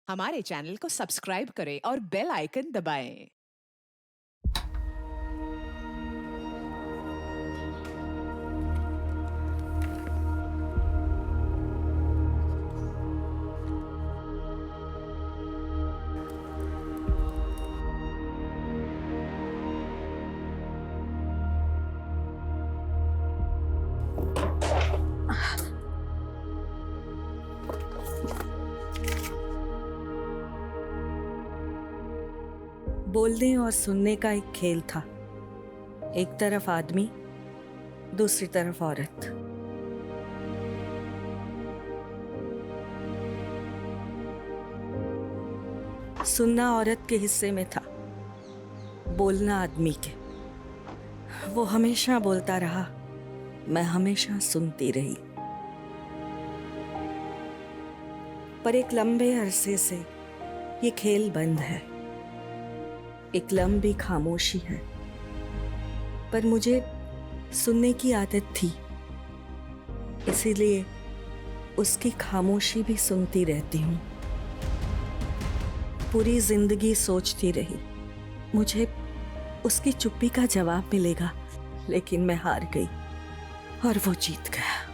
हमारे चैनल को सब्सक्राइब करें और बेल आइकन दबाएं। बोलने और सुनने का एक खेल था। एक तरफ आदमी, दूसरी तरफ औरत। सुनना औरत के हिस्से में था, बोलना आदमी के। वो हमेशा बोलता रहा, मैं हमेशा सुनती रही। पर एक लंबे अरसे से ये खेल बंद है। एक लंबी खामोशी है। पर मुझे सुनने की आदत थी, इसीलिए उसकी खामोशी भी सुनती रहती हूँ। पूरी जिंदगी सोचती रही, मुझे उसकी चुप्पी का जवाब मिलेगा, लेकिन मैं हार गई और वो जीत गया।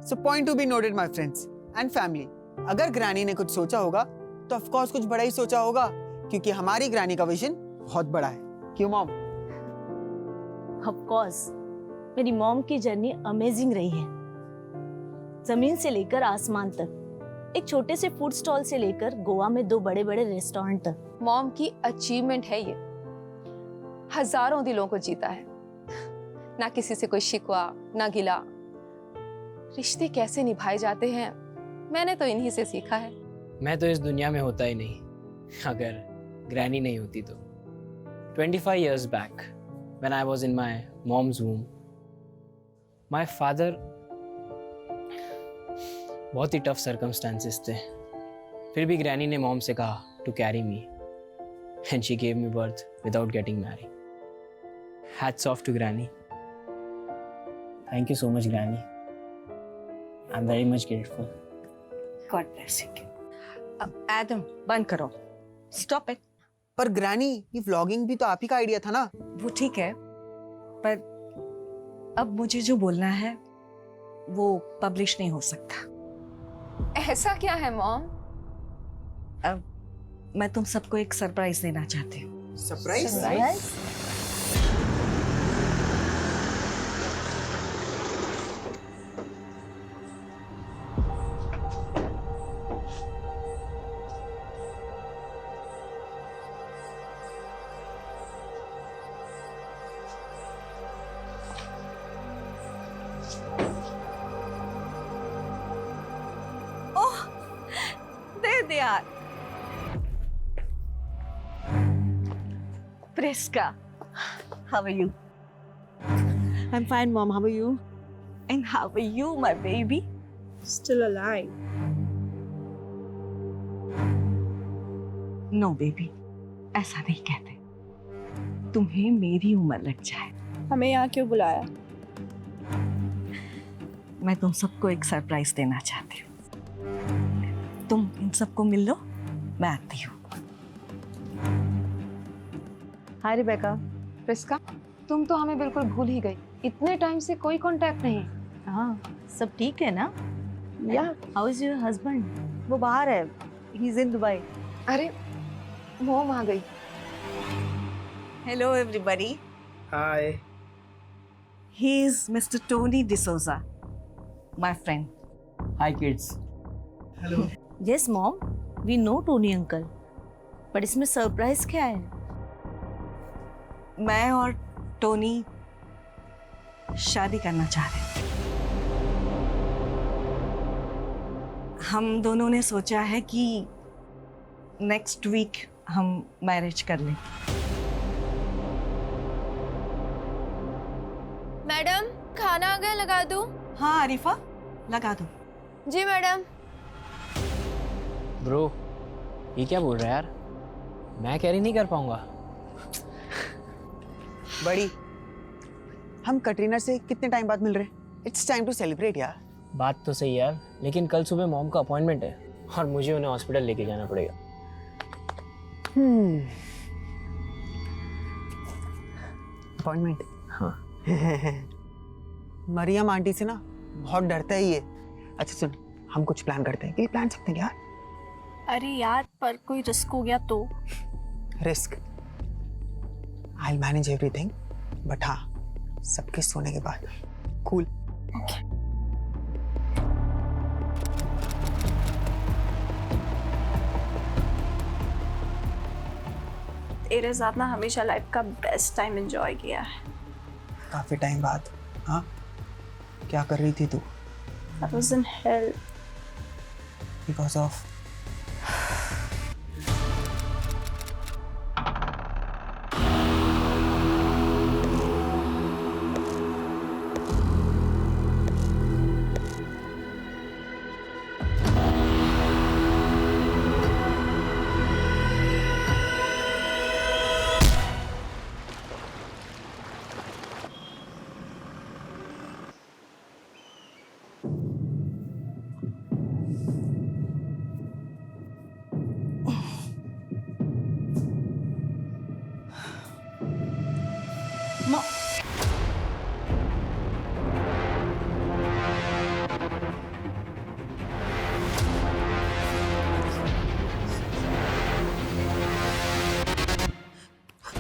So point to be noted, my friends and family. अगर ग्रैनी ने कुछ सोचा होगा तो ऑफ कोर्स कुछ बड़ा ही सोचा होगा, क्योंकि हमारी ग्रैनी का विजन बहुत बड़ा है। क्यों मॉम? ऑफ कोर्स मेरी मॉम की जर्नी अमेजिंग रही है। जमीन से लेकर आसमान तक, एक छोटे से फूड स्टॉल से लेकर गोवा में 2 बड़े-बड़े रेस्टोरेंट तक। मॉम की अचीवमेंट है ये। हजारों दिलों को जीता है। ना किसी से कोई शिकवा, ना गिला। रिश्ते कैसे निभाए जाते हैं, मैंने तो इन्हीं से सीखा है। मैं तो इस दुनिया में होता ही नहीं अगर ग्रैनी नहीं होती तो। 25 years back, when I was in my mom's womb, my father, बहुत ही टफ circumstances थे, फिर भी ग्रैनी ने मॉम से कहा to carry me, and she gave me birth without getting married. Hats off to Granny. Thank you so much, Granny. I'm very much grateful. God bless you. Adam, बंद करो। Stop it. पर granny, ये vlogging भी तो आप ही का idea था ना? वो ठीक है, पर अब मुझे जो बोलना है वो पब्लिश नहीं हो सकता। ऐसा क्या है मॉम? अब मैं तुम सबको एक सरप्राइज देना चाहती हूँ। Surprise? There they are. Priska, how are you? I'm fine, Mom. How are you? And how are you, my baby? Still alive. No, baby. ऐसा नहीं कहते। तुम्हें मेरी उम्र लग जाए। हमें यहाँ क्यों बुलाया? मैं तुम सबको एक सरप्राइज देना चाहती हूँ। तुम इन सबको मिल लो, मैं आती हूँ। हाय रिबेका। प्रिस्का, तुम तो हमें बिल्कुल भूल ही गई। इतने टाइम से कोई कांटेक्ट नहीं। हाँ, सब ठीक है ना? या हाउ इज योर हस्बैंड? वो बाहर है। He's in Dubai. अरे मॉम आ गई। Hello, everybody. Hi. He is Mr. Tony D'Souza, my friend. Hi kids. Yes mom, we know Tony uncle, पर इसमें सरप्राइज क्या है? मैं और टोनी शादी करना चाह रहे हैं। हम दोनों ने सोचा है कि नेक्स्ट वीक हम मैरिज कर लें। मैडम खाना आ गया, लगा दूं? हाँ आरिफा, लगा दो। जी मैडम। ब्रो, ये क्या बोल रहा है यार? मैं कैरी नहीं कर पाऊंगा। बड़ी, हम कटरीना से कितने टाइम बाद मिल रहे हैं? इट्स टाइम टू सेलिब्रेट यार। बात तो सही है यार, लेकिन कल सुबह मॉम का अपॉइंटमेंट है और मुझे उन्हें हॉस्पिटल लेके जाना पड़ेगा। अपॉइंटमेंट? हाँ। मरियम आंटी से ना बहुत डरता है ये। अच्छा सुन, हम कुछ प्लान करते हैं। प्लान सकते हैं यार? अरे यार, पर कोई रिस्क हो गया तो? Risk? I will manage everything, but हाँ, सबके सोने के बाद। कूल? ओके। तेरे साथ ना हमेशा लाइफ का बेस्ट टाइम एंजॉय किया है। काफी टाइम बाद। हाँ, क्या कर रही थी तू? I was in hell. Because of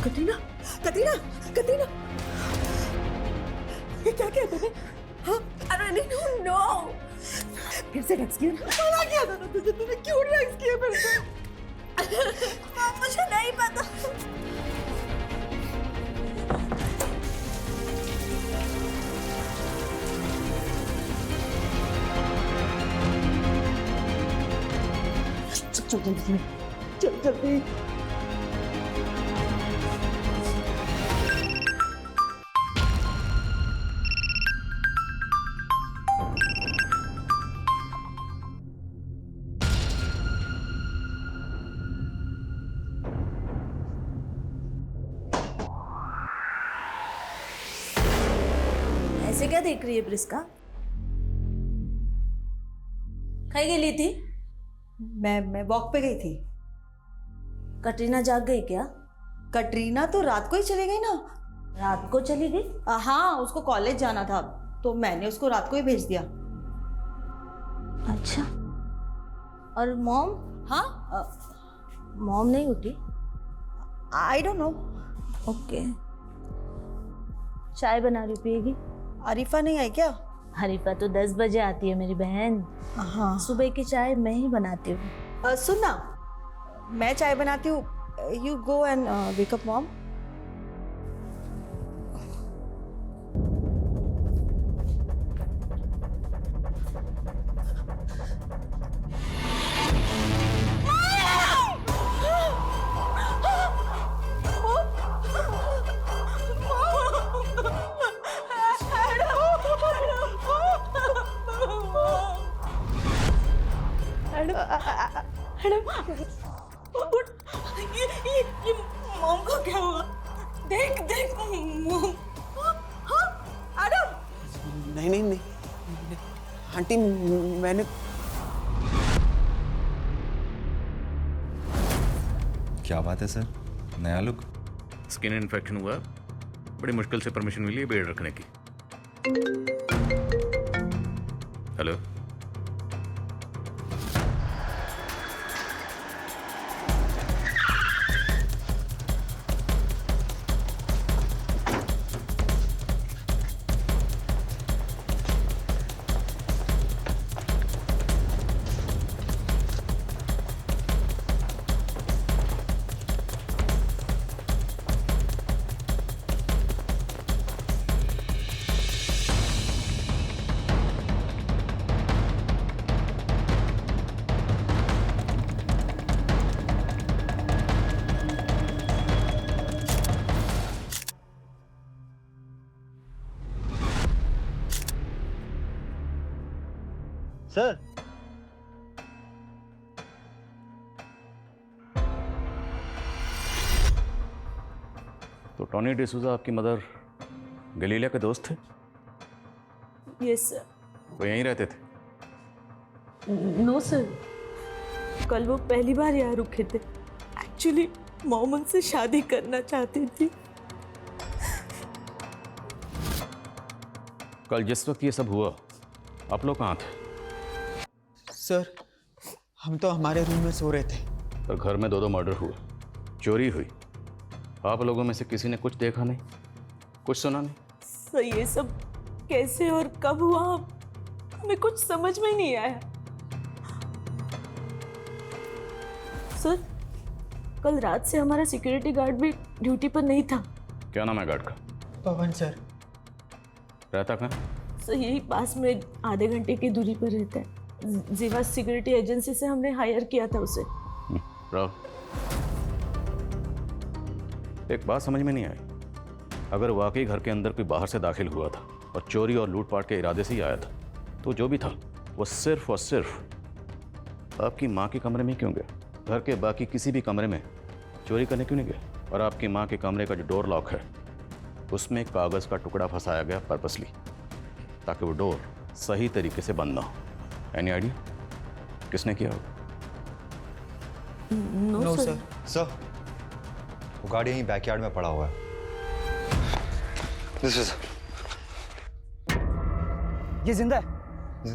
Katrina, Katrina, Katrina, ये क्या किया तूने? हाँ, अरे नहीं, नो, फिर से ड्रग्स किया? मना किया था ना तुझे, तूने क्यों ड्रग्स किया फिर से? मुझे नहीं पता। चल जल्दी, चल जल्दी। ऐसे क्या देख रही है प्रिस्का? कहीं गेली थी? मैं वॉक पे गई थी। कटरीना जाग गई क्या? कटरीना तो रात को ही चली गई ना। रात को चली गई? हाँ, उसको कॉलेज जाना था तो मैंने उसको रात को ही भेज दिया। अच्छा। और मॉम? हाँ, मॉम नहीं उठी? I don't know. ओके। चाय बना रही, पिएगी? आरिफा नहीं आई क्या? हरीफा तो 10 बजे आती है मेरी बहन। हाँ। सुबह की चाय मैं ही बनाती हूँ। सुन ना, मैं चाय बनाती हूँ, you go and wake up mom. ये मॉम को क्या हुआ? देख देख मॉम। हाँ, एडम। नहीं नहीं नहीं, आंटी मैंने क्या बात है सर, नया लुक? स्किन इन्फेक्शन हुआ, बड़ी मुश्किल से परमिशन मिली है बेड रखने की। हेलो, सर तो टॉनी डिसूजा आपकी मदर गलीलिया के दोस्त थे? Yes sir. वो यहीं रहते थे? नो सर, कल वो पहली बार यहाँ रुके थे। एक्चुअली मॉम उनसे शादी करना चाहती थी। कल जिस वक्त ये सब हुआ आप लोग कहाँ थे? सर हम तो हमारे रूम में सो रहे थे। और घर में 2 मर्डर हुए, चोरी हुई, आप लोगों में से किसी ने कुछ देखा नहीं, कुछ सुना नहीं? सर ये सब कैसे और कब हुआ हमें कुछ समझ में नहीं आया। सर कल रात से हमारा सिक्योरिटी गार्ड भी ड्यूटी पर नहीं था। क्या नाम है गार्ड का? पवन सर। रहता कहाँ? सर यही पास में आधे घंटे की दूरी पर रहता है। जीवा सिक्योरिटी एजेंसी से हमने हायर किया था उसे। राहुल, एक बात समझ में नहीं आई, अगर वाकई घर के अंदर कोई बाहर से दाखिल हुआ था और चोरी और लूटपाट के इरादे से ही आया था, तो जो भी था वो सिर्फ और सिर्फ आपकी माँ के कमरे में क्यों गया? घर के बाकी किसी भी कमरे में चोरी करने क्यों नहीं गया? और आपकी माँ के कमरे का जो डोर लॉक है उसमें कागज़ का टुकड़ा फंसाया गया पर्पसली, ताकि वो डोर सही तरीके से बंद ना हो। एनी आइडिया किसने किया होगा? No sir. सर वो गाड़ी यहीं बैकयार्ड में पड़ा हुआ है। दिस इज ये जिंदा है,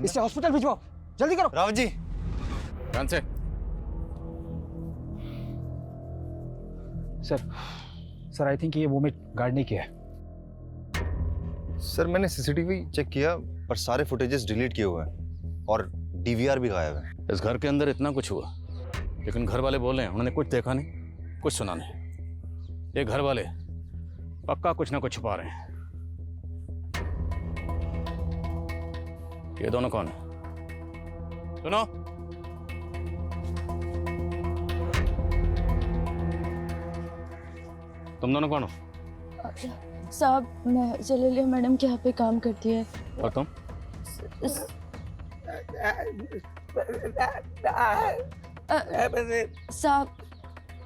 इसे हॉस्पिटल भिजवाओ, जल्दी करो। रावत जी, ध्यान से। सर आई थिंक ये वोमिट गार्ड ने किया है। सर मैंने सीसीटीवी चेक किया पर सारे फुटेजेस डिलीट किए हुए हैं और डीवीआर भी गायब है। इस घर के अंदर इतना कुछ हुआ, लेकिन घर वाले बोल रहे हैं उन्होंने कुछ देखा नहीं, कुछ सुना नहीं। ये घर वाले पक्का कुछ ना कुछ छुपा रहे हैं। ये दोनों कौन है? सुनो, तुम दोनों कौन हो? साहब मैं जलीलिया मैडम के यहाँ पे काम करती है। और तुम? साहब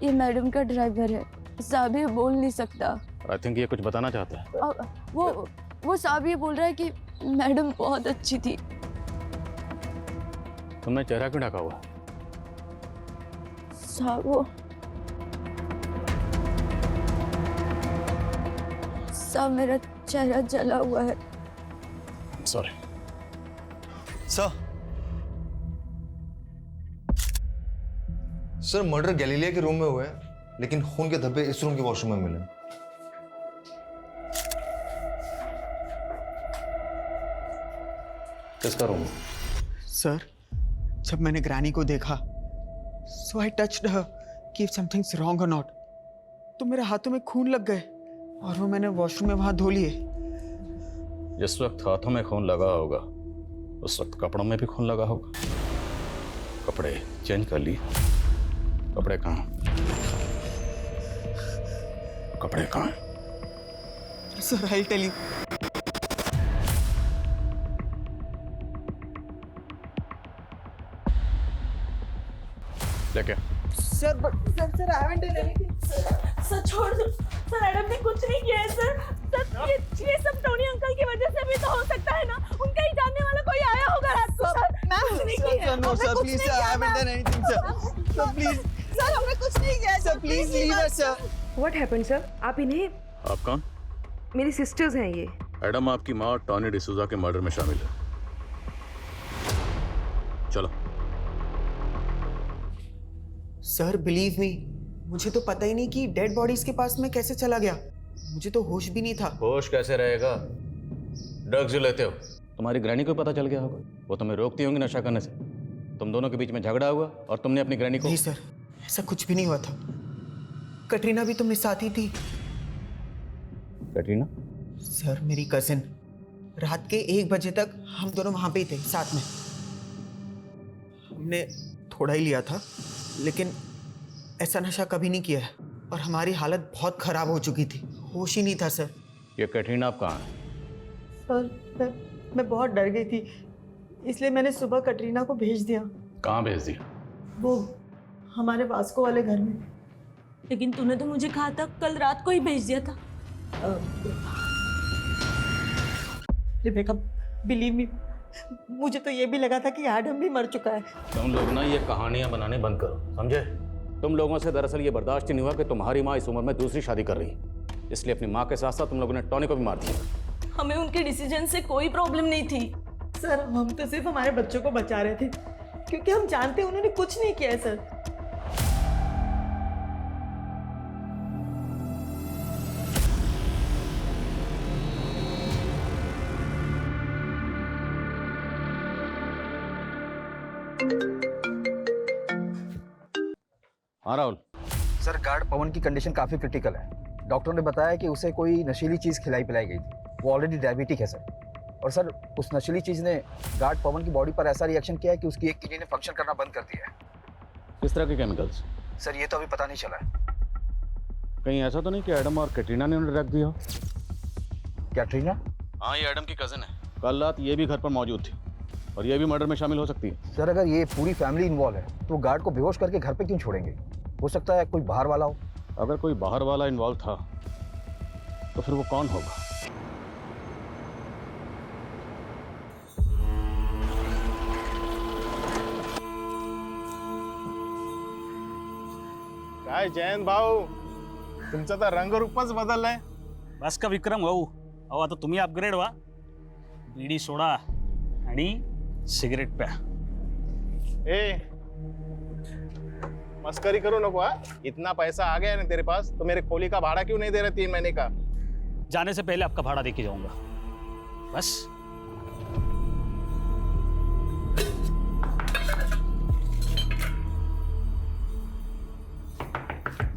ये मैडम का ड्राइवर है। साहब ये बोल नहीं सकता। आई थिंक ये कुछ बताना चाहता है। वो साहब ये बोल रहा है कि मैडम बहुत अच्छी थी। तुमने चेहरा क्यों ढका हुआ? साहब वो साहब मेरा चेहरा जला हुआ है। सॉरी सर मर्डर गैलीलिया के रूम में हुआ है, लेकिन खून के धब्बे इस रूम के वॉशरूम में मिले। किसका रूम? सर जब मैंने ग्रैनी को देखा, सो आई टच्ड हर कि इफ समथिंग्स रॉन्ग और नॉट, तो मेरे हाथों में खून लग गए और वो मैंने वॉशरूम में वहां धो लिए। जिस वक्त हाथों में खून लगा होगा उस वक्त कपड़ों में भी खून लगा होगा। कपड़े चेंज कर लिए? कपड़े कहाँ? कपड़े कहाँ? Sir I tell you. लेके sir I haven't done anything. Sir छोड़ दो सर, मैडम ने कुछ नहीं किया है सर। सर ये सब टोनी अंकल की वजह से भी तो हो सकता है ना। उनका ही जानने वाला कोई आया होगा रात को। सर मैं कुछ नहीं किया। No sir please sir, I haven't done anything sir. Sir please sir हमने कुछ नहीं किया। Sir please leave us sir. What happened sir? आप इन्हें? आप कौन? मेरी सिस्टर्स हैं ये। एडम आपकी माँ टॉनी डिसूजा के मर्डर में शामिल है। चलो। सर बिलीव मी, मुझे तो पता ही नहीं कि डेड बॉडी इसके पास में कैसे चला गया। मुझे तो होश भी नहीं था। होश कैसे रहेगा? ड्रग्स जो लेते हो। तुम्हारी ग्रैनी को पता चल गया होगा, वो तुम्हें रोकती होंगी नशा करने से। तुम दोनों के बीच में झगड़ा हुआ और तुमने अपनी ग्रैनी को। नहीं सर, ऐसा कुछ भी नहीं हुआ था। कटरीना भी तुमने साथ ही थी। कटरीना? सर मेरी कजिन। रात के 1 बजे तक हम दोनों वहां पे ही थे साथ में। हमने थोड़ा ही लिया था, लेकिन ऐसा नशा कभी नहीं किया है और हमारी हालत बहुत खराब हो चुकी थी। होश ही नहीं था सर। ये कटरीना आप कहाँ है? सर मैं बहुत डर गई थी। इसलिए मैंने सुबह कटरीना को भेज दिया। कहाँ भेज दिया? वो हमारे वास्को वाले घर में। लेकिन तूने तो मुझे कहा था कल रात को ही भेज दिया था। रिबेका, बिलीव मी, मुझे तो ये भी लगा था कि एडम भी मर चुका है। तुम लोग ना ये कहानियां बनाने बंद करो, समझे? तुम लोगों से दरअसल ये बर्दाश्त ही नहीं हुआ कि तुम्हारी माँ इस उम्र में दूसरी शादी कर रही है, इसलिए अपनी माँ के साथ साथ तुम लोगों ने टॉनी को भी मार दिया। हमें उनके डिसीजन से कोई प्रॉब्लम नहीं थी सर। हम तो सिर्फ हमारे बच्चों को बचा रहे थे, क्योंकि हम जानते हैं उन्होंने कुछ नहीं किया है सर। हाँ राहुल। सर, गार्ड पवन की कंडीशन काफ़ी क्रिटिकल है। डॉक्टर ने बताया कि उसे कोई नशीली चीज़ खिलाई पिलाई गई थी। वो ऑलरेडी डायबिटिक है सर। और सर, उस नशीली चीज़ ने गार्ड पवन की बॉडी पर ऐसा रिएक्शन किया है कि उसकी एक किडनी ने फंक्शन करना बंद कर दिया है। किस तरह के केमिकल्स? सर, ये तो अभी पता नहीं चला है। कहीं ऐसा तो नहीं कि एडम और कैटरीना ने उन्हें रख दिया? कैटरीना? हाँ, ये एडम की कज़न है। कल रात ये भी घर पर मौजूद थी और ये भी मर्डर में शामिल हो सकती है। सर, अगर ये पूरी फैमिली इन्वॉल्व है तो गार्ड को बेहोश करके घर पे क्यों छोड़ेंगे? हो सकता है कोई बाहर वाला हो। अगर कोई बाहर वाला इन्वॉल्व था तो फिर वो कौन होगा? काय जयंत भाऊ, तुमचा तर रंगरूपच बदललाय. बस का विक्रम भाऊ, अहो आता तुम्ही अपग्रेड व्हा. बीडी सोडा आणि सिगरेट प्या. ए मस्करी करो नको. इतना पैसा आ गया ना तेरे पास, तो मेरे खोली का भाड़ा क्यों नहीं दे रहे 3 महीने का? जाने से पहले आपका भाड़ा देके जाऊंगा. बस.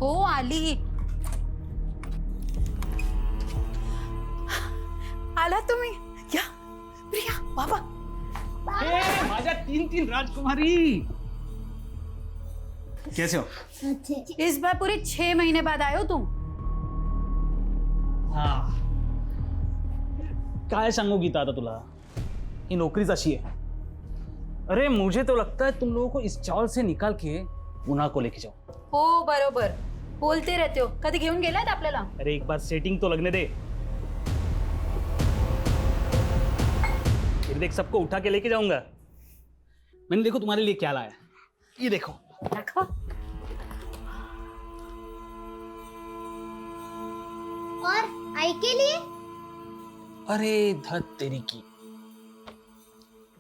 हो आली. आला तुम्ही. या प्रिया बाबा. माझ्या 3 राजकुमारी. कैसे हो? इस बार पूरे 6 महीने बाद आए हो तुम. हाँ. काय सांगू गीता आता तुला, ही नौकरीच अशी आहे. अरे मुझे तो लगता है तुम लोगों को इस चावल से निकाल के पुन्हा को लेके जाओ. हो बरोबर बोलते रहते हो. कधी घेऊन गेलात आपल्याला? अरे एक बार सेटिंग तो लगने दे. फिर देख, सबको उठा के लेके जाऊंगा. मैंने देखो तुम्हारे लिए क्या लाया. ये देखो. रखो. और आई के लिए? अरे धत तेरी की.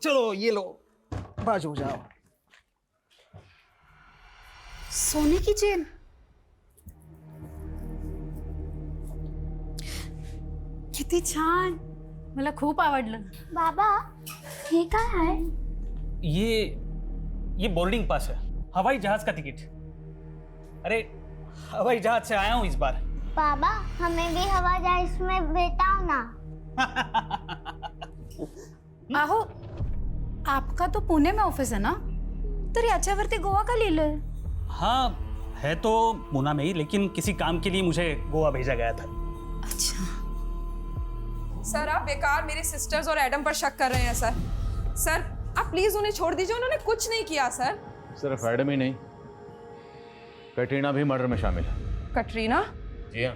चलो ये लो, बाजू जाओ. सोने की चेन. किती छान. मला खूप आवडलं. बाबा हे काय आहे? ये बोर्डिंग पास है, हवाई जहाज का टिकट. अरे हवाई जहाज से आया हूं इस बार. बाबा हमें भी हवा जहाज में बैठाओ ना. आहो, आपका तो पुणे में ऑफिस है ना, तर याच्यावरती गोवा का लिहिलंय? हाँ है तो पुणे में ही, लेकिन किसी काम के लिए मुझे गोवा भेजा गया था. अच्छा. सर आप बेकार मेरे सिस्टर्स और एडम पर शक कर रहे हैं सर. सर आप प्लीज उन्हें छोड़ दीजिए, उन्होंने कुछ नहीं किया सर. सिर्फ एडम ही नहीं, कैटरीना भी मर्डर में शामिल है. कटरीना? जी हाँ.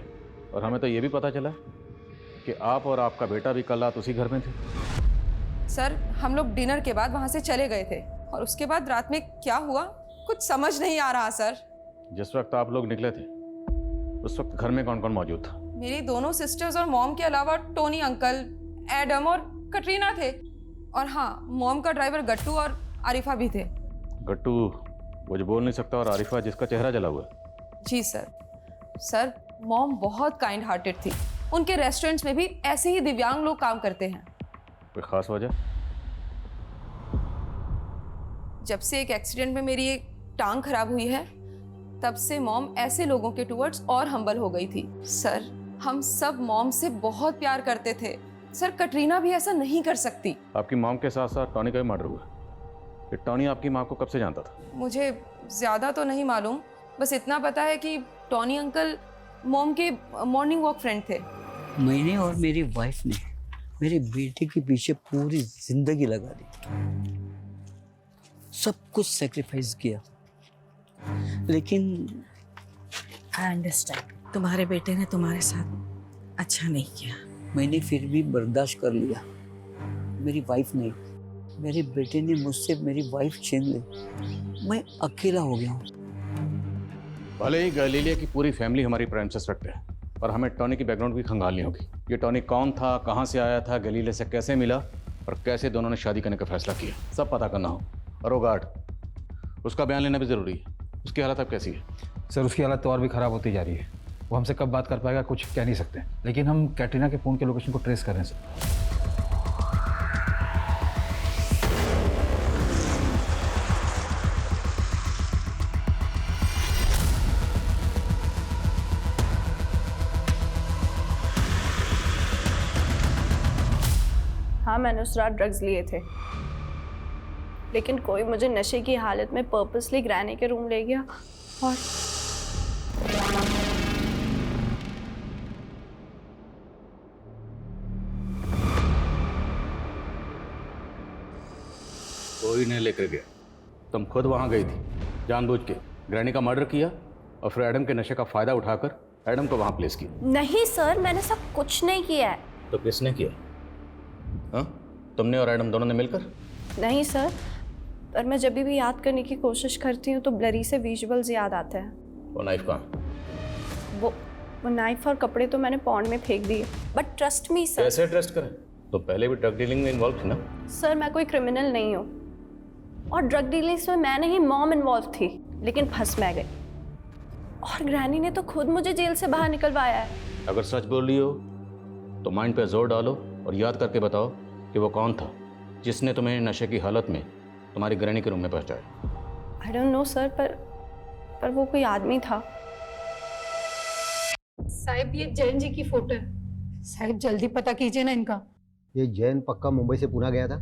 और हमें तो ये भी पता चला कि आप और आपका बेटा भी कल रात उसी घर में थे. सर हम लोग डिनर के बाद वहां से चले गए थे, और उसके बाद रात में क्या हुआ कुछ समझ नहीं आ रहा सर. जिस वक्त आप लोग निकले थे उस वक्त घर में कौन कौन मौजूद था? मेरी दोनों सिस्टर्स और मॉम के अलावा टोनी अंकल, एडम और कटरीना थे. और हाँ, मॉम का ड्राइवर गट्टू और आरिफा भी थे. गट्टू वो जो बोल नहीं सकता, और आरिफा जिसका चेहरा जला हुआ? जी सर. सर मॉम बहुत काइंड हार्टेड थी. उनके रेस्टोरेंट्स में भी ऐसे ही दिव्यांग लोग काम करते हैं. कोई खास वजह? जब से एक एक्सीडेंट में मेरी एक टांग खराब हुई है, तब से मॉम ऐसे लोगों के टुवर्ड्स और हम्बल हो गई थी. सर हम सब मॉम से बहुत प्यार करते थे. सर कटरीना भी ऐसा नहीं कर सकती. आपकी मॉम के साथ साथ टॉनी का भी मर्डर हुआ. ये टॉनी आपकी माँ को कब से जानता था? मुझे ज़्यादा तो नहीं मालूम, बस इतना पता है कि टॉनी अंकल मॉम के मॉर्निंग वॉक फ्रेंड थे. मैंने और मेरी वाइफ ने मेरे बेटे के पीछे पूरी जिंदगी लगा दी, सब कुछ सेक्रीफाइस किया, लेकिन आई अंडरस्टैंड, तुम्हारे बेटे ने तुम्हारे साथ अच्छा नहीं किया। मैंने फिर भी बर्दाश्त कर लिया। मेरी वाइफ नहीं, मेरे बेटे ने मुझसे मेरी वाइफ छीन ली। मैं अकेला हो गया हूँ। भले ही गैलीलिया की पूरी फैमिली हमारी प्रेमिसेस रखते हैं, पर हमें टॉनी की बैकग्राउंड भी खंगालनी होगी। ये टॉनी कौन था, कहाँ से आया था, गैलीलिया से कैसे मिला और कैसे दोनों ने शादी करने का फैसला किया, सब पता करना हो। और वो गार्ड, उसका बयान लेना भी ज़रूरी है। उसकी हालत अब कैसी है? सर उसकी हालत तो और भी ख़राब होती जा रही है। वो हमसे कब बात कर पाएगा कुछ कह नहीं सकते, लेकिन हम कैटरीना के फ़ोन के लोकेशन को ट्रेस कर रहे हैं सर। हाँ, मैंने उस रात ड्रग्स लिए थे, लेकिन कोई मुझे नशे की हालत में पर्पसली ग्रैनी के रूम ले गया और कोई नहीं लेकर गया, तुम खुद वहां गई थी जानबूझ के। ग्रैनी का मर्डर किया और फिर एडम के नशे का फायदा उठाकर एडम को वहां प्लेस किया। नहीं सर, मैंने सब कुछ नहीं किया है। तो किसने किया? हाँ, तुमने और एडम दोनों ने मिलकर? नहीं सर, पर मैं जब भी याद करने की कोशिश करती हूँ तो ब्लरी से विजुअल्स याद आते हैं। वो नाइफ कहाँ? वो नाइफ और कपड़े तो मैंने पॉन्ड में फेंक दिए। But trust me sir. कैसे ट्रस्ट करें? तो पहले भी ड्रग डीलिंग में इन्वॉल्व थी ना? सर मैं कोई क्रिमिनल नहीं हूँ, और ड्रग डीलिंग्स में मैं नहीं मॉम इन्वॉल्व थी, लेकिन फंस मैं गई। और ग्रैनी ने तो खुद मुझे जेल से बाहर निकलवाया है। अगर सच बोल रही हो तो माइंड पे जोर डालो और याद करके बताओ कि वो कौन था जिसने तुम्हें नशे की हालत में तुम्हारी ग्रैनी के रूम में पहुंचाया। आई डोंट नो सर, पर वो कोई आदमी था। साहिब ये जैन जी की फोटो है। साहिब जल्दी पता कीजिए ना इनका। ये जैन पक्का मुंबई से पुणे गया था?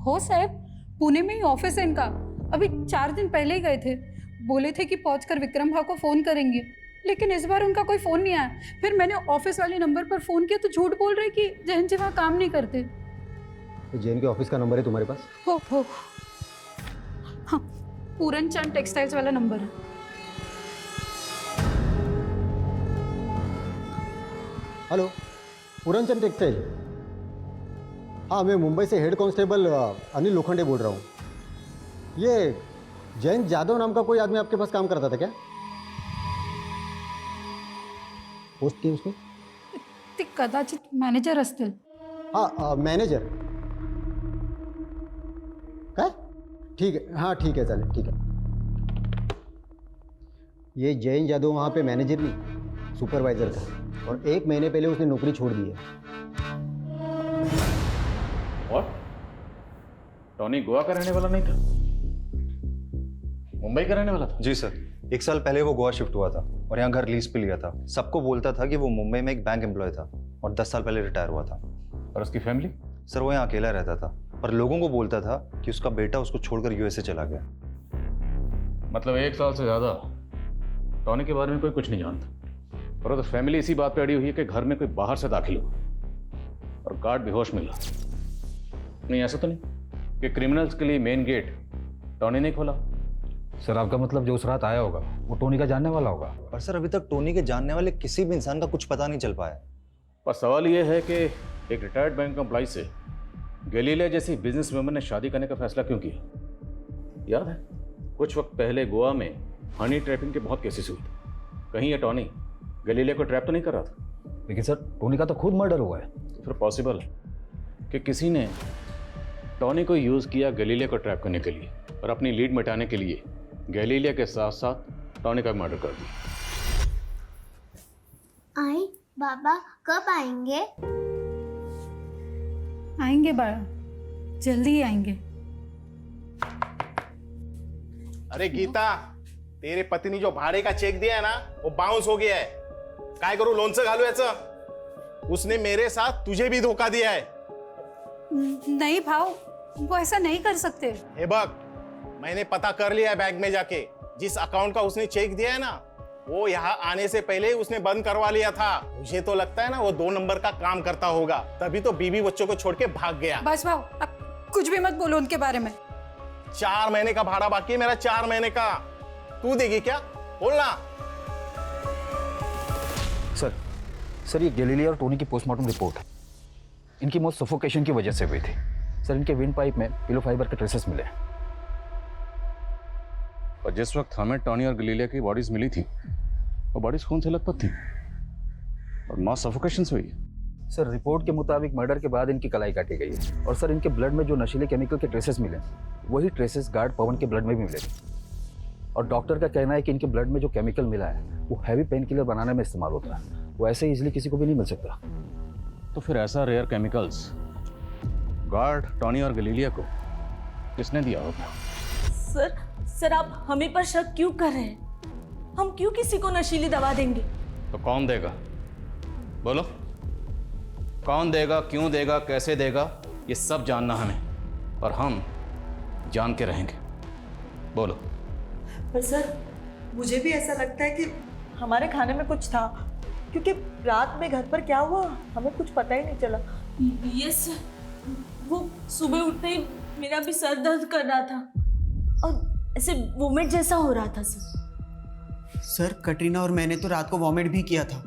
हो साहिब, पुणे में ही ऑफिस है इनका। अभी 4 दिन पहले ही गए थे। बोले थे कि पहुंचकर विक्रम भाई को फोन करेंगे, लेकिन इस बार उनका कोई फोन नहीं आया। फिर मैंने ऑफिस वाले नंबर पर फोन किया तो झूठ बोल रहे कि जैन जी वहाँ काम नहीं करते। तो जैन के ऑफिस का नंबर है तुम्हारे पास? हो हाँ, पूरन चंद टेक्सटाइल्स वाला नंबर है। हेलो, पूरन चंद टेक्सटाइल? हाँ, मैं मुंबई से हेड कांस्टेबल अनिल लोखंडे बोल रहा हूँ। ये जैन जाधव नाम का कोई आदमी आपके पास काम करता था क्या? पोस्ट की उसने? ते कदाचित मॅनेजर असतील। हाँ, मॅनेजर काय? ठीक है, हाँ ठीक है, चालेल, ठीक है। ये जैन जाधव वहाँ पे मैनेजर नहीं, सुपरवाइजर था, और 1 महीने पहले उसने नौकरी छोड़ दी है। और टॉनी गोवा का रहने वाला नहीं था, मुंबई का रहने वाला था? जी सर, 1 साल पहले वो गोवा शिफ्ट हुआ था और यहाँ घर लीज पे लिया था। सबको बोलता था कि वो मुंबई में एक बैंक एम्प्लॉय था और 10 साल पहले रिटायर हुआ था। और उसकी फैमिली? सर वो यहाँ अकेला रहता था, पर लोगों को बोलता था कि उसका बेटा उसको छोड़कर यूएसए चला गया। मतलब 1 साल से ज्यादा टॉनी के बारे में कोई कुछ नहीं जानता, और तो फैमिली इसी बात पे अड़ी हुई है कि घर में कोई बाहर से दाखिल हुआ और गार्ड बेहोश मिला। नहीं, ऐसा तो नहीं कि क्रिमिनल्स के लिए मेन गेट टॉनी ने खोला? सर आपका मतलब जो उस रात आया होगा वो टोनी का जानने वाला होगा? पर सर अभी तक टोनी के जानने वाले किसी भी इंसान का कुछ पता नहीं चल पाया। पर सवाल यह है कि एक रिटायर्ड बैंक एम्प्लॉय से गैलीलिया जैसी बिजनेस वुमन ने शादी करने का फैसला क्यों किया? याद है कुछ वक्त पहले गोवा में हनी ट्रैपिंग के बहुत केसेस हुए थे। कहीं ये टॉनी गैलीलिया को ट्रैप तो नहीं कर रहा था? लेकिन सर टोनी का तो खुद मर्डर हुआ है। तो फिर पॉसिबल है कि किसी ने टॉनी को यूज़ किया गैलीलिया को ट्रैप करने के लिए और अपनी लीड मिटाने के लिए गैलीलिया के साथ साथ टॉनी का मर्डर कर दिया। आई बाबा कब आएंगे? आएंगे बाळा, जल्दी ही आएंगे। अरे गीता, तेरे पति ने जो भाड़े का चेक दिया है ना वो बाउंस हो गया है। काय करू, लोणचं घालू याचं? उसने मेरे साथ तुझे भी धोखा दिया है। नहीं भाव, वो ऐसा नहीं कर सकते। हे बघ, मैंने पता कर लिया है बैंक में जाके, जिस अकाउंट का उसने चेक दिया है ना वो यहाँ आने से पहले ही उसने बंद करवा लिया था। मुझे तो लगता है ना वो 2 नंबर का काम करता होगा, तभी तो बीवी बच्चों को छोड़ के भाग गया। बस भाव, अब कुछ भी मत बोलो उनके बारे में। 4 महीने का भाड़ा बाकी है मेरा, 4 महीने का। तू देगी क्या? बोलना। सर ये गैलीलिया और टोनी की पोस्टमार्टम रिपोर्ट है। इनकी मौत सफोकेशन की वजह से हुई थी। सर इनके विंड पाइप में पिलो फाइबर के ट्रेसेस मिले। और जिस वक्त हमें टॉनी और गलीलिया की बॉडीज मिली थी वो बॉडीज खून से लथपथ थी और मौत सफोकेशन से हुई है। सर रिपोर्ट के मुताबिक मर्डर के बाद इनकी कलाई काटी गई है। और सर इनके ब्लड में जो नशीले केमिकल के ट्रेसेस मिले वही ट्रेसेस गार्ड पवन के ब्लड में भी मिले। और डॉक्टर का कहना है कि इनके ब्लड में जो केमिकल मिला है वो हैवी पेन किलर बनाने में इस्तेमाल होता है। वो ऐसे इजीली किसी को भी नहीं मिल सकता। तो फिर ऐसा रेयर केमिकल्स गार्ड टॉनी और गलीलिया को किसने दिया होगा? सर आप हमें पर शक क्यों कर रहे हैं? हम क्यों किसी को नशीली दवा देंगे? तो कौन देगा? बोलो, कौन देगा, क्यों देगा, कैसे देगा, ये सब जानना हमें, और हम जान के रहेंगे। बोलो। पर सर मुझे भी ऐसा लगता है कि हमारे खाने में कुछ था, क्योंकि रात में घर पर क्या हुआ हमें कुछ पता ही नहीं चला। यस, वो सुबह उठते ही मेरा भी सर दर्द कर रहा था और ऐसे वोमिट जैसा हो रहा था सर कटरीना और मैंने तो रात को वॉमिट भी किया था।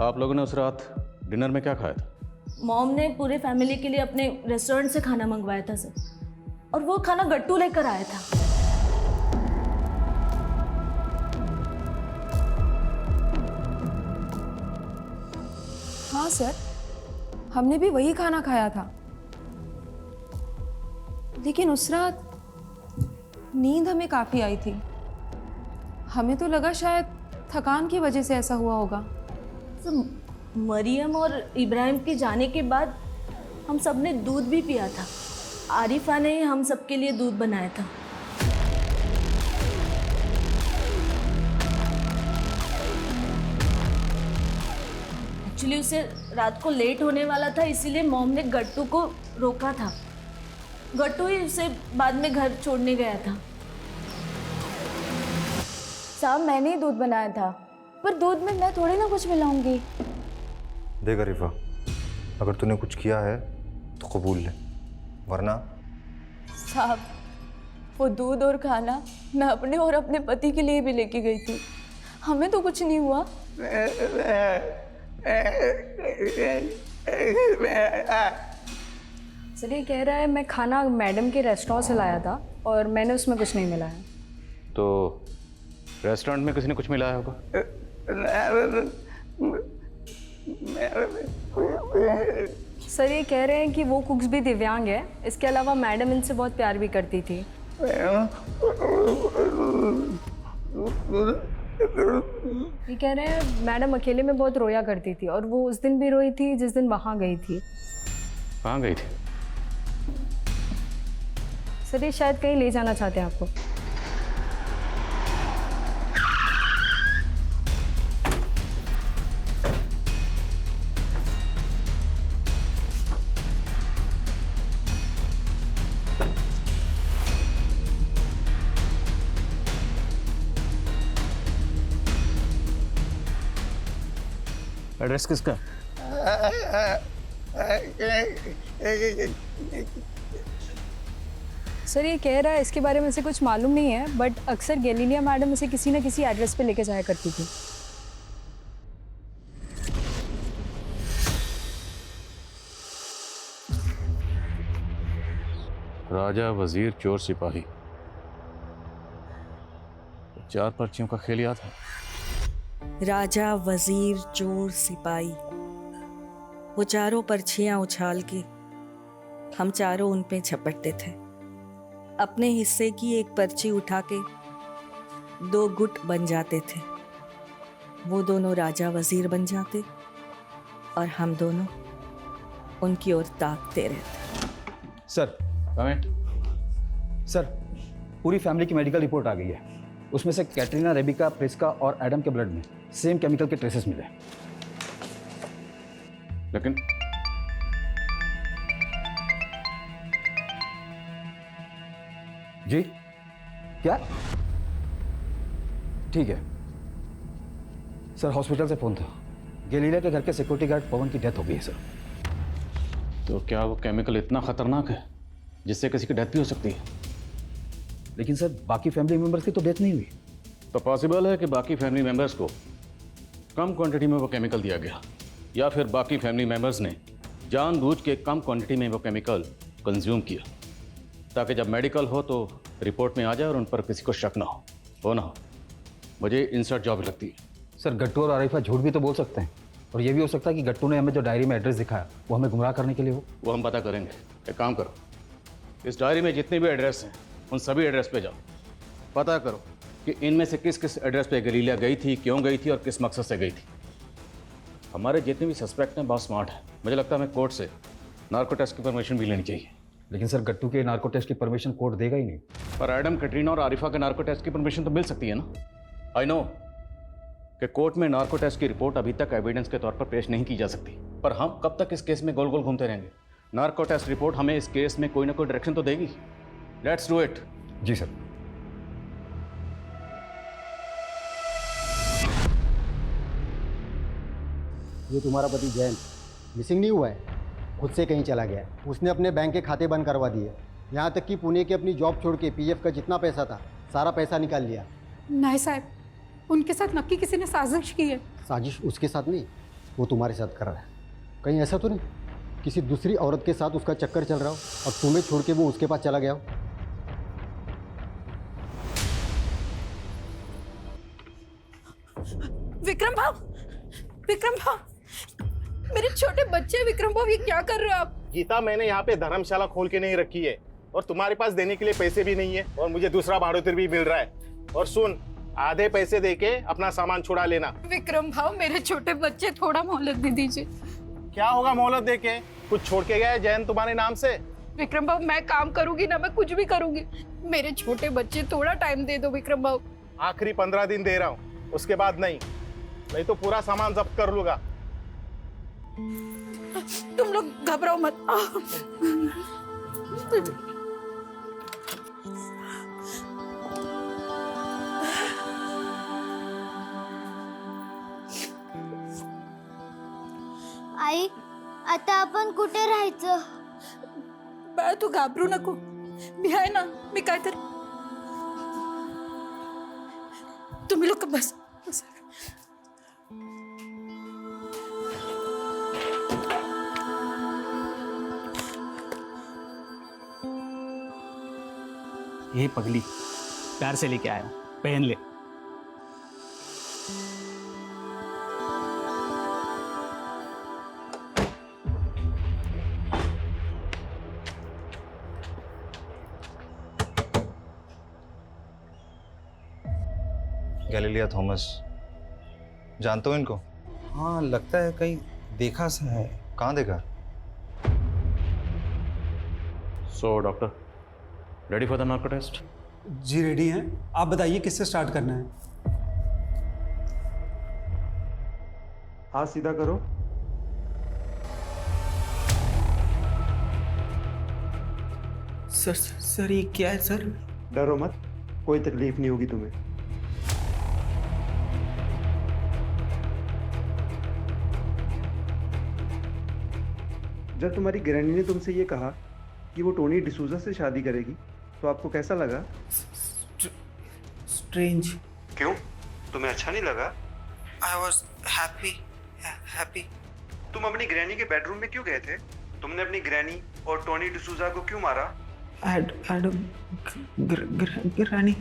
आप लोगों ने उस रात डिनर में क्या खाया था? मॉम ने पूरे फैमिली के लिए अपने रेस्टोरेंट से खाना मंगवाया था सर, और वो खाना गट्टू लेकर आया था। हाँ सर, हमने भी वही खाना खाया था, लेकिन उस रात नींद हमें काफ़ी आई थी। हमें तो लगा शायद थकान की वजह से ऐसा हुआ होगा। सर मरियम और इब्राहिम के जाने के बाद हम सब ने दूध भी पिया था। आरिफा ने हम सबके लिए दूध बनाया था। एक्चुअली उसे रात को लेट होने वाला था, इसीलिए मॉम ने गट्टू को रोका था। गट्टू ही उसे बाद में घर छोड़ने गया था। साहब मैंने ही दूध बनाया था, पर दूध में मैं थोड़ी ना कुछ मिलाऊंगी। देख अरीफा, अगर तूने कुछ किया है तो कबूल ले, वरना। साहब वो दूध और खाना मैं अपने और अपने पति के लिए भी लेके गई थी, हमें तो कुछ नहीं हुआ। सर ये कह रहा है मैं खाना मैडम के रेस्टोरेंट से लाया था और मैंने उसमें कुछ नहीं मिलाया। तो रेस्टोरेंट में किसी ने कुछ मिलाया होगा? सर ये कह रहे हैं कि वो कुक्स भी दिव्यांग है, इसके अलावा मैडम इनसे बहुत प्यार भी करती थी। ये कह रहे हैं मैडम अकेले में बहुत रोया करती थी, और वो उस दिन भी रोई थी जिस दिन वहाँ गई थी। कहाँ गई थी? सर ये शायद कहीं ले जाना चाहते हैं आपको। एड्रेस किसका? सर ये कह रहा है इसके बारे में से कुछ मालूम नहीं है, बट अक्सर गैलीलिया मैडम इसे किसी न किसी एड्रेस पे लेके जाया करती थी। राजा, वजीर, चोर, सिपाही, 4 पर्चियों का खेल याद है? राजा, वजीर, चोर, सिपाही, वो चारों पर्चियां उछाल के हम चारों उन पे झपटते थे। अपने हिस्से की एक पर्ची उठा के 2 गुट बन जाते थे। वो दोनों राजा वजीर बन जाते और हम दोनों उनकी ओर ताकते रहते। सर सर पूरी फैमिली की मेडिकल रिपोर्ट आ गई है। उसमें से कैटरीना, रेबिका, प्रिस्का और एडम के ब्लड में सेम केमिकल के ट्रेसेस मिले। लेकिन जी क्या? ठीक है, सर हॉस्पिटल से फ़ोन था, गैलीलिया के घर के सिक्योरिटी गार्ड पवन की डेथ हो गई है सर। तो क्या वो केमिकल इतना खतरनाक है जिससे किसी की डेथ भी हो सकती है? लेकिन सर बाकी फैमिली मेंबर्स की तो डेथ नहीं हुई। तो पॉसिबल है कि बाकी फैमिली मेंबर्स को कम क्वांटिटी में वो केमिकल दिया गया, या फिर बाकी फैमिली मेंबर्स ने जानबूझ के कम क्वांटिटी में वो केमिकल कंज्यूम किया, ताकि जब मेडिकल हो तो रिपोर्ट में आ जाए और उन पर किसी को शक ना हो ना हो। मुझे इंसर्ट जॉब लगती है। सर गट्टू और आरिफा झूठ भी तो बोल सकते हैं, और ये भी हो सकता है कि गट्टू ने हमें जो डायरी में एड्रेस दिखाया वो हमें गुमराह करने के लिए हो। वो हम पता करेंगे। एक काम करो, इस डायरी में जितने भी एड्रेस हैं उन सभी एड्रेस पे जाओ, पता करो कि इनमें से किस किस एड्रेस पे गैलीलिया गई थी, क्यों गई थी और किस मकसद से गई थी। हमारे जितने भी सस्पेक्ट हैं बहुत स्मार्ट हैं। मुझे लगता है हमें कोर्ट से नार्को टेस्ट की परमिशन भी लेनी चाहिए। लेकिन सर गट्टू के नार्को टेस्ट की परमिशन कोर्ट देगा ही नहीं। पर एडम, कैटरीना और आरिफा के नार्को टेस्ट की परमिशन तो मिल सकती है ना। आई नो कि कोर्ट में नार्को टेस्ट की रिपोर्ट अभी तक एविडेंस के तौर पर पेश नहीं की जा सकती, पर हम कब तक इस केस में गोल गोल घूमते रहेंगे? नार्को टेस्ट रिपोर्ट हमें इस केस में कोई ना कोई डायरेक्शन तो देगी। Let's do it. जी सर। ये तुम्हारा पति जैन मिसिंग नहीं हुआ है, खुद से कहीं चला गया है। उसने अपने बैंक के खाते बंद करवा दिए, यहाँ तक कि पुणे की अपनी जॉब छोड़ के पीएफ का जितना पैसा था सारा पैसा निकाल लिया। नहीं साहब, उनके साथ नक्की किसी ने साजिश की है। साजिश उसके साथ नहीं, वो तुम्हारे साथ कर रहा है। कहीं ऐसा तो नहीं किसी दूसरी औरत के साथ उसका चक्कर चल रहा हो और तुम्हें छोड़ के वो उसके पास चला गया हो? विक्रम भाव, विक्रम भाव, मेरे छोटे बच्चे विक्रम भाव, ये क्या कर रहे हो आप? गीता, मैंने यहाँ पे धर्मशाला खोल के नहीं रखी है और तुम्हारे पास देने के लिए पैसे भी नहीं है और मुझे दूसरा भाड़ोतर भी मिल रहा है। और सुन, आधे पैसे देके अपना सामान छुड़ा लेना। विक्रम भाव, मेरे छोटे बच्चे, थोड़ा मोहलत दे दीजिए। क्या होगा मोहलत देके? कुछ छोड़ के गया है जैन तुम्हारे नाम से? विक्रम भाव, मैं काम करूंगी ना, मैं कुछ भी करूंगी। मेरे छोटे बच्चे, थोड़ा टाइम दे दो विक्रम भाव। आखिरी 15 दिन दे रहा हूँ, उसके बाद नहीं तो पूरा सामान जब्त कर लूंगा। तुम लोग घबराओ मत। आई, आता आपण कुठे राहायचं? बाळा, तू घाबरू नको, मी आहे ना, मी काहीतरी। तुम्ही लोक बस बस। ये पगली प्यार से लेके आया, पहन ले। गैलीलिया थॉमस, जानते हो इनको? हाँ, लगता है कहीं देखा सा है। कहाँ देखा? So doctor, ready for the narco test? जी रेडी हैं। आप बताइए किससे स्टार्ट करना है? हाथ सीधा करो। सर ये क्या है सर? डरो मत, कोई तकलीफ नहीं होगी तुम्हें। जब तुम्हारी ग्रैनी ने तुमसे ये कहा कि वो टोनी डिसूजा से शादी करेगी तो आपको कैसा लगा? स्ट्रेंज। क्यों, तुम्हें अच्छा नहीं लगा? I was happy. तुम अपनी ग्रैनी के बेडरूम में क्यों गए थे? तुमने अपनी ग्रैनी और टोनी डिसूजा को क्यों मारा? ग्रैनी।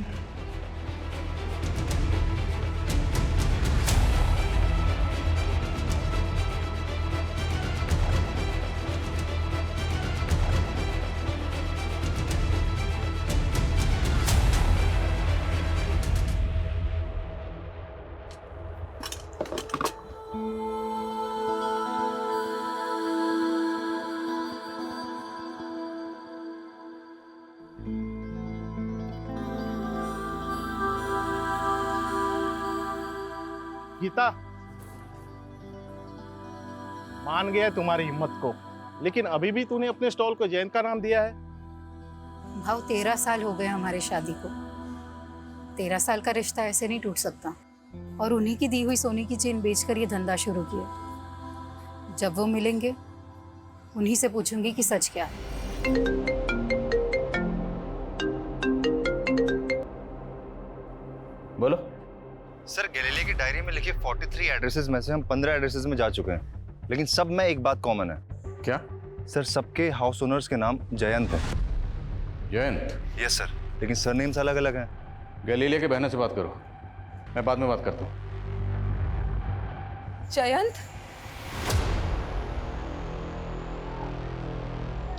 गीता, मान गया तुम्हारी हिम्मत को, लेकिन अभी भी तूने अपने स्टॉल को जैन का नाम दिया है। भाव 13 साल हो गए हमारे शादी को। 13 साल का रिश्ता ऐसे नहीं टूट सकता। और उन्हीं की दी हुई सोने की चेन बेचकर ये धंधा शुरू किया। जब वो मिलेंगे उन्हीं से पूछूंगी कि सच क्या है। बोलो। सर गैलीलिया की डायरी में लिखे 43 एड्रेसेस में से हम 15 एड्रेसेस में जा चुके हैं, लेकिन सब में एक बात कॉमन है। क्या? सर सबके हाउस ओनर्स के नाम जयंत है। जयंत? यस सर, लेकिन सरनेम्स अलग अलग हैं। गैलीलिया के बहनों से बात करो, मैं बाद में बात करता हूँ। जयंत,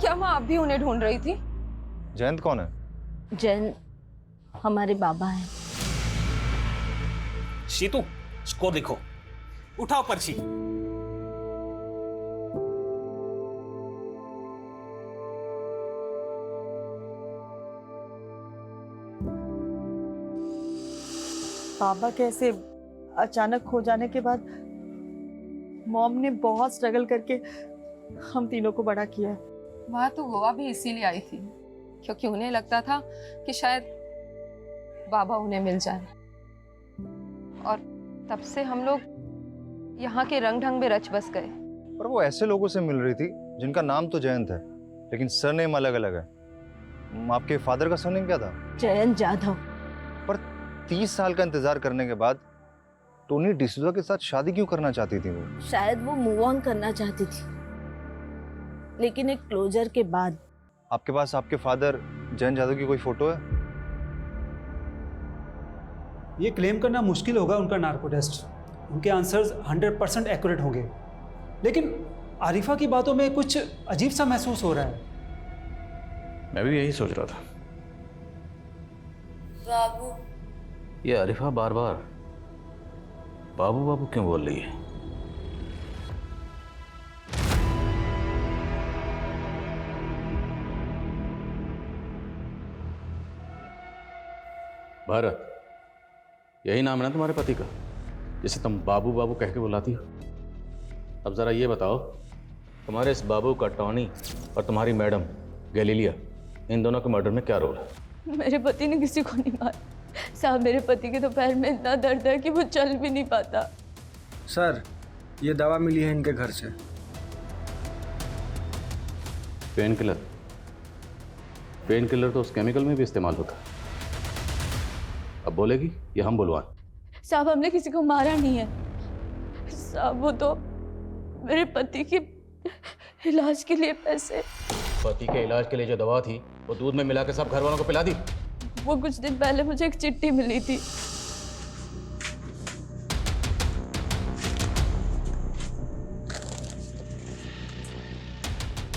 क्या माँ आप भी उन्हें ढूंढ रही थी? जयंत कौन है? जयंत हमारे बाबा हैं। शीतू, स्कोर लिखो, उठाओ पर्ची। पापा कैसे अचानक खो जाने के बाद मॉम ने बहुत स्ट्रगल करके हम तीनों को बड़ा किया है। वहाँ तो गोवा भी इसीलिए आई थी क्योंकि उन्हें लगता था कि शायद बाबा उन्हें मिल जाए, और तब से हम लोग यहाँ के रंग ढंग में रच बस गए। पर वो ऐसे लोगों से मिल रही थी जिनका नाम तो जयंत है, लेकिन सरनेम अलग अलग है। आपके फादर का सरनेम क्या था? जयंत जाधव। पर 30 साल का इंतजार करने के बाद टोनी डिसूजा के साथ शादी क्यों करना चाहती थी वो? शायद वो मूव ऑन करना चाहती थी, लेकिन एक क्लोजर के बाद। आपके पास आपके फादर जयंत जाधव की कोई फोटो है? ये क्लेम करना मुश्किल होगा उनका नार्को टेस्ट, उनके आंसर्स 100% एक्यूरेट होंगे, लेकिन आरिफा की बातों में कुछ अजीब सा महसूस हो रहा है। मैं भी यही सोच रहा था। बाबू। ये आरिफा बार बार बाबू बाबू क्यों बोल रही है? भारत, यही नाम है ना तुम्हारे पति का, जिसे तुम बाबू बाबू कह के बुलाती हो? अब जरा ये बताओ, तुम्हारे इस बाबू का टॉनी और तुम्हारी मैडम गैलीलिया, इन दोनों के मर्डर में क्या रोल है? मेरे पति ने किसी को नहीं मारा साहब। मेरे पति के तो पैर में इतना दर्द है कि वो चल भी नहीं पाता। सर, ये दवा मिली है इनके घर से। Pain killer? पेन किलर तो उस केमिकल में भी इस्तेमाल होता है। अब बोलेगी या हम बुलवाएं? साहब हमने किसी को मारा नहीं है साहब, वो तो मेरे पति के इलाज के लिए पैसे। पति के इलाज के लिए जो दवा थी वो दूध में मिला के सब घर वालों को पिला दी? वो कुछ दिन पहले मुझे एक चिट्ठी मिली थी।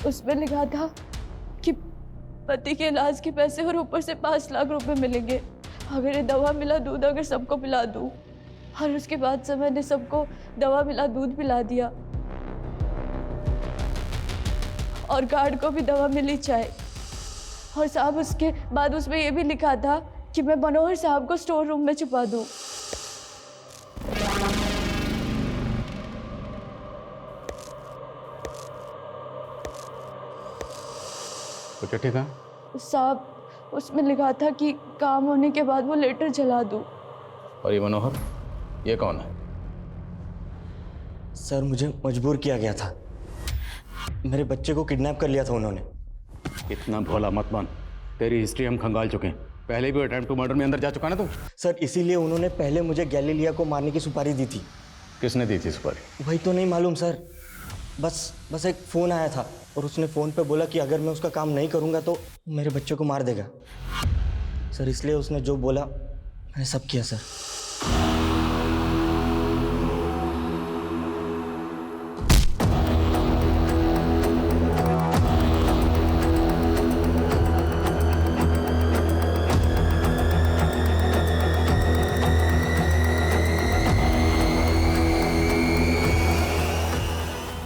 उसमें लिखा था कि पति के इलाज के पैसे और ऊपर से 5 लाख रुपए मिलेंगे अगर ये दवा मिला दूध अगर सबको पिला दूं। और उसके बाद से मैंने सबको दवा मिला दूध पिला दिया, और गार्ड को भी दवा मिली चाय। और साहब उसके बाद उसमें ये भी लिखा था कि मैं मनोहर साहब को स्टोर रूम में छुपा दूं। तो चिट्ठी कहाँ? साहब उसमें लिखा था कि काम होने के बाद वो लेटर जला दूं। और ये मनोहर, ये कौन है? सर मुझे मजबूर किया गया था, मेरे बच्चे को किडनैप कर लिया था उन्होंने। इतना भोला मत बन, तेरी हिस्ट्री हम खंगाल चुके हैं। पहले भी अटेम्प्ट टू मर्डर में अंदर जा चुका ना तू? सर इसीलिए उन्होंने पहले मुझे गैलीलिया को मारने की सुपारी दी थी। किसने दी थी सुपारी? वही तो नहीं मालूम सर, बस एक फ़ोन आया था और उसने फ़ोन पे बोला कि अगर मैं उसका काम नहीं करूँगा तो मेरे बच्चे को मार देगा। सर इसलिए उसने जो बोला मैंने सब किया सर।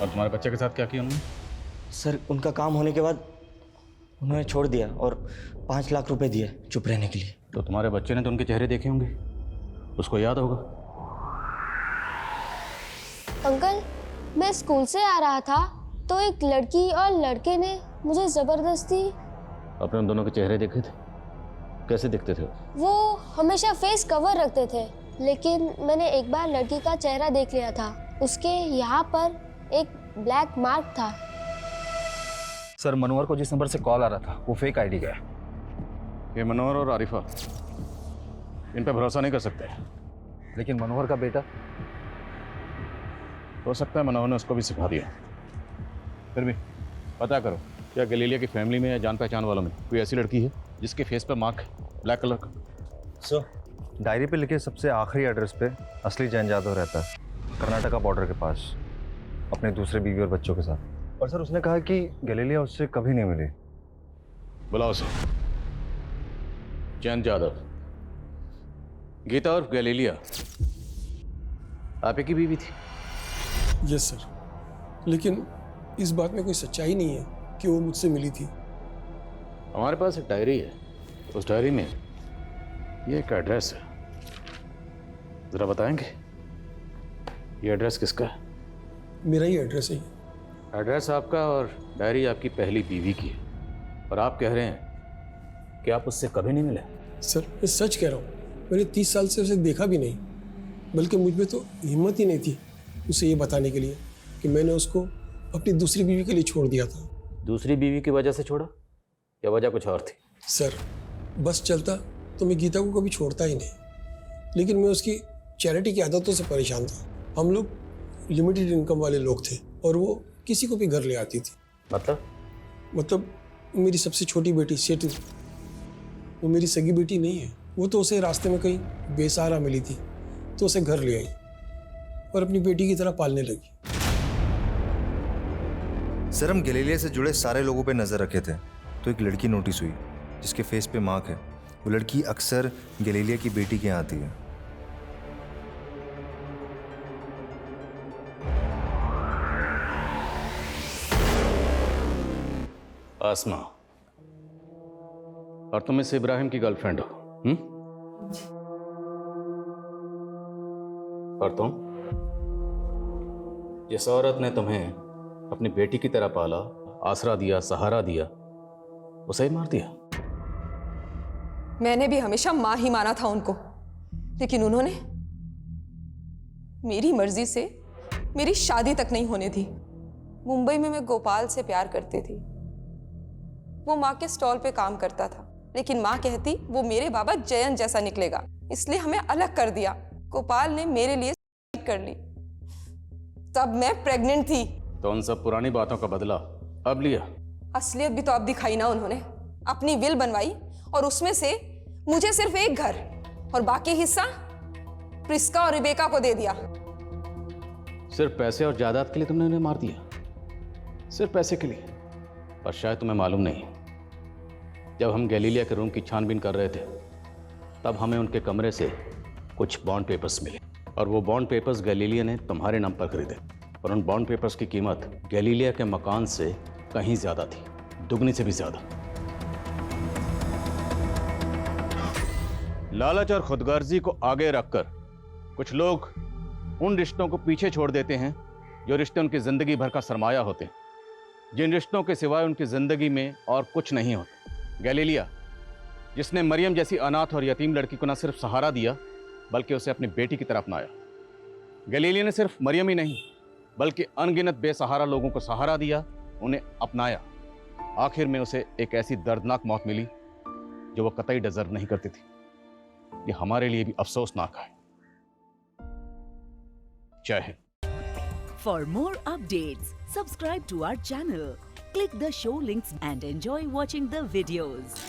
और तुम्हारे बच्चे के साथ क्या किया उन्होंने? सर उनका काम होने के बाद उन्होंने छोड़ दिया और 5 लाख रुपए दिए चुप रहने के लिए। तो तुम्हारे बच्चे ने तो उनके चेहरे देखे होंगे, उसको याद होगा। अंकल, मैं स्कूल से आ रहा था तो एक लड़की और लड़के ने मुझे जबरदस्ती। अपने उन दोनों के चेहरे देखे थे? कैसे दिखते थे? वो हमेशा फेस कवर रखते थे लेकिन मैंने एक बार लड़की का चेहरा देख लिया था। उसके यहाँ पर एक ब्लैक मार्क था। सर मनोहर को जिस नंबर से कॉल आ रहा था वो फेक आईडी का है। ये मनोहर और आरिफा, इन पे भरोसा नहीं कर सकते। लेकिन मनोहर का बेटा, हो सकता है मनोहर ने उसको भी सिखा दिया। फिर भी पता करो, क्या गैलीलिया की फैमिली में या जान पहचान वालों में कोई ऐसी लड़की है जिसके फेस पर मार्क है ब्लैक कलर का? सर, डायरी पे लिखे सबसे आखिरी एड्रेस पे असली जैन जादव रहता है, कर्नाटका बॉर्डर के पास, अपने दूसरे बीवी और बच्चों के साथ। और सर उसने कहा कि गैलीलिया उससे कभी नहीं मिली। बुलाओ उसे। जैन जादव, गीता और गैलीलिया आप ही की बीवी थी? यस सर, लेकिन इस बात में कोई सच्चाई नहीं है कि वो मुझसे मिली थी। हमारे पास एक डायरी है, उस डायरी में ये एक एड्रेस है, जरा बताएंगे ये एड्रेस किसका है? मेरा ही एड्रेस है। एड्रेस आपका और डायरी आपकी पहली बीवी की है, और आप कह रहे हैं कि आप उससे कभी नहीं मिले? सर मैं सच कह रहा हूँ, मैंने 30 साल से उसे देखा भी नहीं, बल्कि मुझ में तो हिम्मत ही नहीं थी उसे ये बताने के लिए कि मैंने उसको अपनी दूसरी बीवी के लिए छोड़ दिया था। दूसरी बीवी की वजह से छोड़ा या वजह कुछ और थी? सर बस चलता तो मैं गीता को कभी छोड़ता ही नहीं, लेकिन मैं उसकी चैरिटी की आदतों से परेशान था। हम लोग लिमिटेड इनकम वाले लोग थे और वो किसी को भी घर ले आती थी। मतलब मेरी सबसे छोटी बेटी सेटू, वो मेरी सगी बेटी नहीं है। वो तो उसे रास्ते में कहीं बेसहारा मिली थी तो उसे घर ले आई और अपनी बेटी की तरह पालने लगी। सर हम गैलीलिया से जुड़े सारे लोगों पे नजर रखे थे तो एक लड़की नोटिस हुई जिसके फेस पे मार्क है। वो लड़की अक्सर गैलीलिया की बेटी के यहाँ आती है। आसमा, और तुम इस इब्राहिम की गर्लफ्रेंड हो? और तुम, जिस औरत ने तुम्हें अपनी बेटी की तरह पाला, आसरा दिया, सहारा दिया, उसे ही मार दिया? मैंने भी हमेशा मां ही माना था उनको, लेकिन उन्होंने मेरी मर्जी से मेरी शादी तक नहीं होने दी। मुंबई में मैं गोपाल से प्यार करती थी। वो माँ के स्टॉल पे काम करता था, लेकिन माँ कहती वो मेरे बाबा जयंत जैसा निकलेगा, इसलिए हमें अलग कर दिया। गोपाल ने मेरे लिए सुसाइड कर ली। तब मैं प्रेग्नेंट थी। तो उन सब पुरानी बातों का बदला अब लिया? असलियत भी तो अब दिखाई ना उन्होंने। अपनी विल बनवाई और उसमें से मुझे सिर्फ एक घर और बाकी हिस्सा प्रिस्का और रिबेका को दे दिया। सिर्फ पैसे और जायदाद के लिए तुमने उन्हें मार दिया? सिर्फ पैसे के लिए? पर शायद तुम्हें मालूम नहीं, जब हम गैलीलिया के रूम की छानबीन कर रहे थे तब हमें उनके कमरे से कुछ बॉन्ड पेपर्स मिले, और वो बॉन्ड पेपर्स गैलीलिया ने तुम्हारे नाम पर खरीदे, और उन बॉन्ड पेपर्स की कीमत गैलीलिया के मकान से कहीं ज्यादा थी, दुगनी से भी ज्यादा। लालच और खुदगर्जी को आगे रखकर कुछ लोग उन रिश्तों को पीछे छोड़ देते हैं जो रिश्ते उनकी जिंदगी भर का सरमाया होते हैं, जिन रिश्तों के सिवाय उनकी जिंदगी में और कुछ नहीं होता। गैलीलिया, जिसने मरियम जैसी अनाथ और यतीम लड़की को न सिर्फ सहारा दिया बल्कि उसे अपनी बेटी की तरह अपनाया। गैलीलिया ने सिर्फ मरियम ही नहीं बल्कि अनगिनत बेसहारा लोगों को सहारा दिया, उन्हें अपनाया। आखिर में उसे एक ऐसी दर्दनाक मौत मिली जो वो कतई डिजर्व नहीं करती थी। ये हमारे लिए भी अफसोसनाक है। जय Hind. For more updates, subscribe to our channel, click the show links and enjoy watching the videos.